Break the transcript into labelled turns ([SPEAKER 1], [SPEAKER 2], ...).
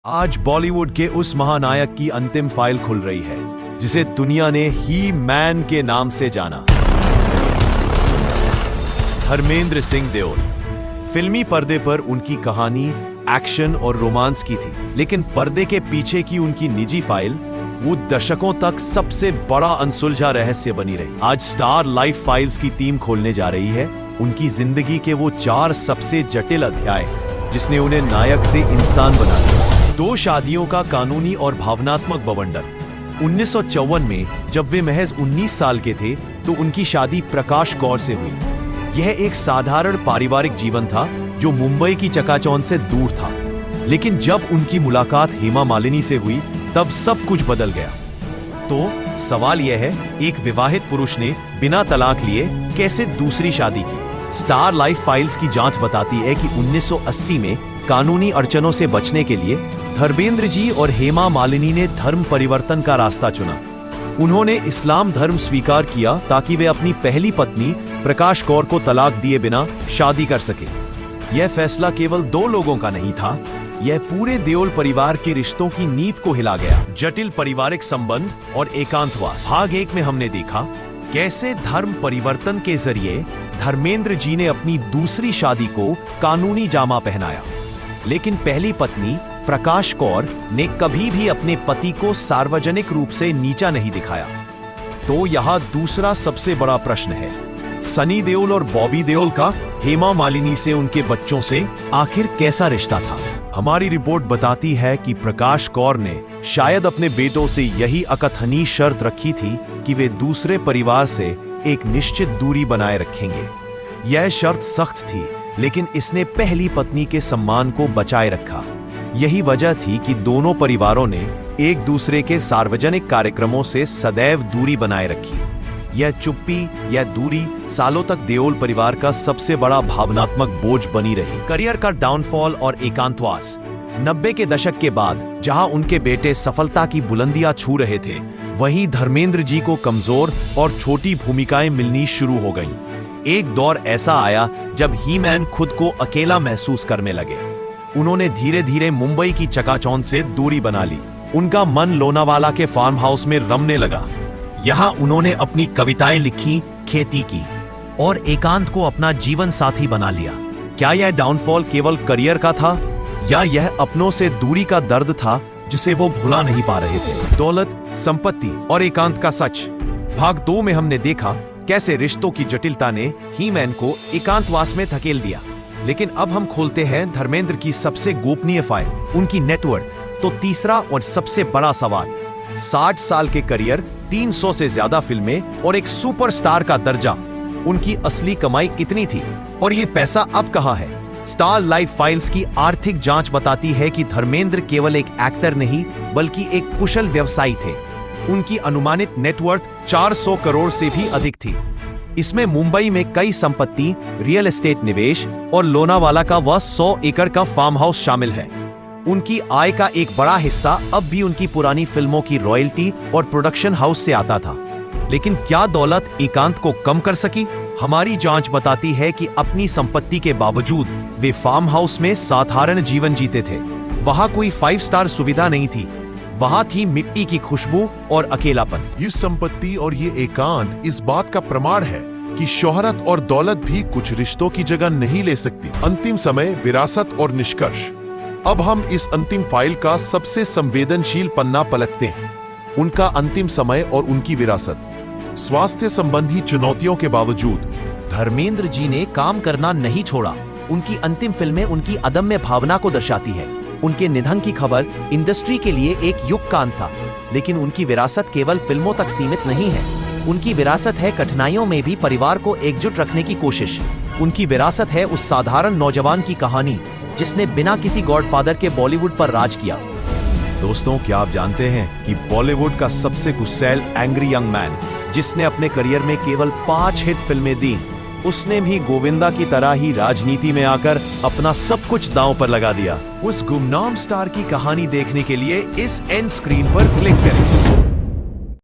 [SPEAKER 1] आज बॉलीवुड के उस महानायक की अंतिम फाइल खुल रही है जिसे दुनिया ने ही मैन के नाम से जाना। धर्मेंद्र सिंह देओल। फिल्मी पर्दे पर उनकी कहानी एक्शन और रोमांस की थी, लेकिन पर्दे के पीछे की उनकी निजी फाइल वो दशकों तक सबसे बड़ा अनसुलझा रहस्य बनी रही। आज स्टार लाइफ फाइल्स की टीम खोलने जा रही है उनकी जिंदगी के वो 4 सबसे जटिल अध्याय जिसने उन्हें नायक से इंसान बना दिया। 2 शादियों का कानूनी और भावनात्मक बवंडर। 1954 में जब वे महज 19 साल के थे तो उनकी शादी प्रकाश कौर से हुई। यह एक साधारण पारिवारिक जीवन था जो मुंबई की चकाचौंध से दूर था, लेकिन जब उनकी मुलाकात हेमा मालिनी से हुई तब सब कुछ बदल गया। तो सवाल यह है, एक विवाहित पुरुष ने बिना तलाक लिए कैसे दूसरी शादी की? स्टार लाइफ फाइल्स की जांच बताती है कि 1980 में कानूनी अड़चनों से बचने के लिए धर्मेंद्र जी और हेमा मालिनी ने धर्म परिवर्तन का रास्ता चुना। उन्होंने इस्लाम धर्म स्वीकार किया ताकि वे अपनी पहली पत्नी प्रकाश कौर को तलाक दिए बिना शादी कर सके। यह फैसला केवल 2 लोगों का नहीं था, यह पूरे देओल परिवार के रिश्तों की नींव को हिला गया। जटिल पारिवारिक संबंध और एकांतवास। भाग 1 में हमने देखा कैसे धर्म परिवर्तन के जरिए धर्मेंद्र जी ने अपनी दूसरी शादी को कानूनी जामा पहनाया, लेकिन पहली पत्नी प्रकाश कौर ने कभी भी अपने पति को सार्वजनिक रूप से नीचा नहीं दिखाया। तो यहां दूसरा सबसे बड़ा प्रश्न है, सनी देओल और बॉबी देओल का हेमा मालिनी से, उनके बच्चों से आखिर कैसा रिश्ता था? हमारी रिपोर्ट बताती है कि प्रकाश कौर ने शायद अपने बेटों से यही अकथनीय शर्त रखी थी कि वे दूसरे परिवार से एक निश्चित दूरी बनाए रखेंगे। यह शर्त सख्त थी, लेकिन इसने पहली पत्नी के सम्मान को बचाए रखा। यही वजह थी कि दोनों परिवारों ने एक दूसरे के सार्वजनिक कार्यक्रमों से सदैव दूरी बनाए रखी। यह चुप्पी, यह दूरी सालों तक देओल परिवार का सबसे बड़ा भावनात्मक बोझ बनी रही। करियर का डाउनफॉल और एकांतवास। 90 के दशक के बाद जहां उनके बेटे सफलता की बुलंदियां छू रहे थे, वहीं धर्मेंद्र जी को कमजोर और छोटी भूमिकाएं मिलनी शुरू हो गईं। एक दौर ऐसा आया जब ही मैन खुद को अकेला महसूस करने लगे। उन्होंने धीरे धीरे मुंबई की चकाचौंध से दूरी बना ली। उनका मन लोनावाला के फार्म हाउस में रमने लगा। यहां उन्होंने अपनी कविताएं लिखी, खेती की और एकांत को अपना जीवन साथी बना लिया। क्या यह डाउनफॉल केवल करियर का था या यह अपनों से दूरी का दर्द था जिसे वो भुला नहीं पा रहे थे? दौलत, संपत्ति और एकांत का सच। भाग 2 में हमने देखा कैसे रिश्तों की जटिलता ने ही मैन को एकांतवास में धकेल दिया। लेकिन अब हम खोलते हैं धर्मेंद्र की सबसे गोपनीय फाइल, उनकी नेटवर्थ। तो तीसरा और सबसे बड़ा सवाल, 60 साल के करियर, 300 से ज्यादा फिल्में और एक सुपरस्टार का दर्जा, उनकी असली कमाई कितनी थी और ये पैसा अब कहां है? स्टार लाइफ फाइल्स की आर्थिक जांच बताती है कि धर्मेंद्र केवल एक एक्टर नहीं बल्कि एक कुशल व्यवसायी थे। उनकी अनुमानित नेटवर्थ 400 करोड़ से भी अधिक थी। इसमें मुंबई में कई संपत्ति, रियल एस्टेट निवेश और लोनावाला का वह 100 एकड़ का फार्म हाउस शामिल है। उनकी आय का एक बड़ा हिस्सा अब भी उनकी पुरानी फिल्मों की रॉयल्टी और प्रोडक्शन हाउस से आता था। लेकिन क्या दौलत एकांत को कम कर सकी? हमारी जांच बताती है कि अपनी संपत्ति के बावजूद वे फार्म हाउस में साधारण जीवन जीते थे। वहां कोई 5 स्टार सुविधा नहीं थी, वहां थी मिट्टी की खुशबू और अकेलापन।
[SPEAKER 2] ये संपत्ति और ये एकांत इस बात का प्रमाण है कि शोहरत और दौलत भी कुछ रिश्तों की जगह नहीं ले सकती। अंतिम समय, विरासत और निष्कर्ष। अब हम इस अंतिम फाइल का सबसे संवेदनशील पन्ना पलटते हैं, उनका अंतिम समय और उनकी विरासत। स्वास्थ्य संबंधी चुनौतियों के बावजूद
[SPEAKER 1] धर्मेंद्र जी ने काम करना नहीं छोड़ा। उनकी अंतिम फिल्में उनकी अदम्य भावना को दर्शाती है। उनके निधन की खबर इंडस्ट्री के लिए एक युग का अंत था, लेकिन उनकी विरासत केवल फिल्मों तक सीमित नहीं है। उनकी विरासत है कठिनाइयों में भी परिवार को एकजुट रखने की कोशिश। उनकी विरासत है उस साधारण नौजवान की कहानी जिसने बिना किसी गॉडफादर के बॉलीवुड पर राज किया। दोस्तों, क्या आप जानते हैं कि बॉलीवुड का सबसे गुस्सैल एंग्री यंग मैन, जिसने अपने करियर में केवल 5 हिट फिल्में दी, उसने भी गोविंदा की तरह ही राजनीति में आकर अपना सब कुछ दांव पर लगा दिया। उस गुमनाम स्टार की कहानी देखने के लिए इस एंड स्क्रीन पर क्लिक करें।